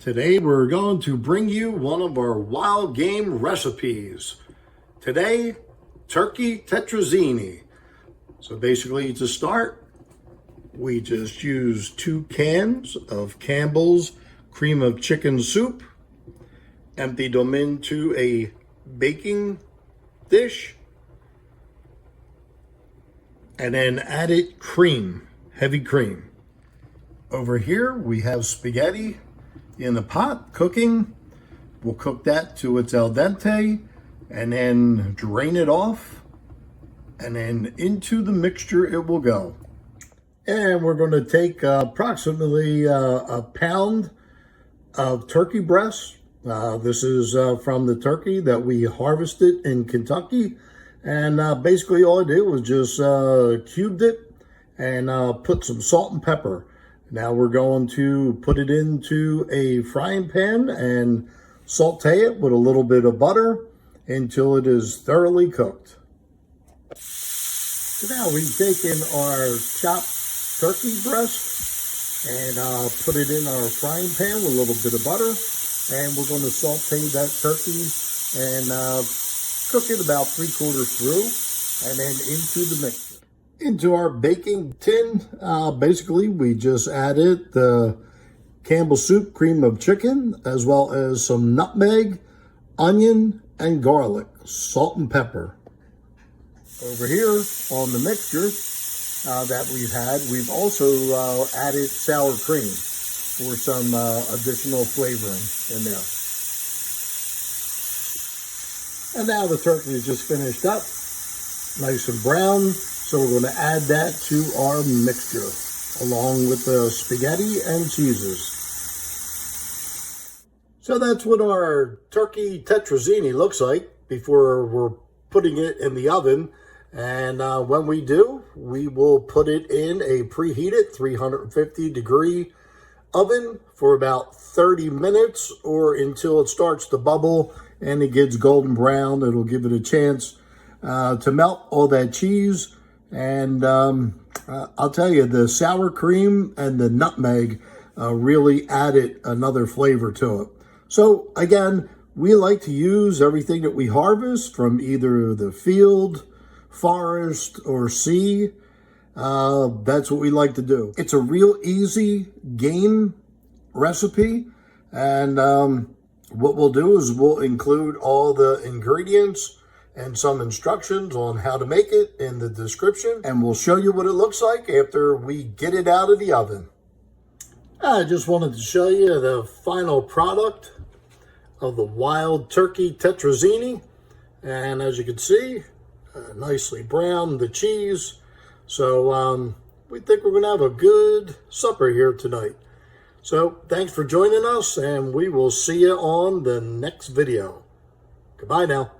Today we're going to bring you one of our wild game recipes. Today, turkey tetrazzini. So basically to start, we just use 2 cans of Campbell's cream of chicken soup, emptied them into a baking dish, and then added cream, heavy cream. Over here we have spaghetti in the pot cooking. We'll cook that to its al dente and then drain it off, and then into the mixture it will go. And we're going to take approximately a pound of turkey breast. This is from the turkey that we harvested in Kentucky, and basically all I did was just cubed it and put some salt and pepper. Now we're going to put it into a frying pan and saute it with a little bit of butter until it is thoroughly cooked. So now we've taken our chopped turkey breast and put it in our frying pan with a little bit of butter, and we're going to saute that turkey and cook it about 3/4 through, and then into the mixture. Into our baking tin, basically we just added the Campbell soup cream of chicken, as well as some nutmeg, onion, and garlic, salt and pepper. Over here on the mixture that we've also added sour cream for some additional flavoring in there. And now the turkey is just finished up, nice and brown. So we're going to add that to our mixture, along with the spaghetti and cheeses. So that's what our turkey tetrazzini looks like before we're putting it in the oven. And when we do, we will put it in a preheated 350-degree oven for about 30 minutes, or until it starts to bubble and it gets golden brown. It'll give it a chance to melt all that cheese. And I'll tell you, the sour cream and the nutmeg really added another flavor to it. So again, we like to use everything that we harvest from either the field, forest, or sea. That's what we like to do. It's a real easy game recipe. And what we'll do is we'll include all the ingredients and some instructions on how to make it in the description, and we'll show you what it looks like after we get it out of the oven. I just wanted to show you the final product of the Wild Turkey Tetrazzini, and as you can see, nicely browned the cheese. So we think we're gonna have a good supper here tonight. So thanks for joining us, and we will see you on the next video. Goodbye now.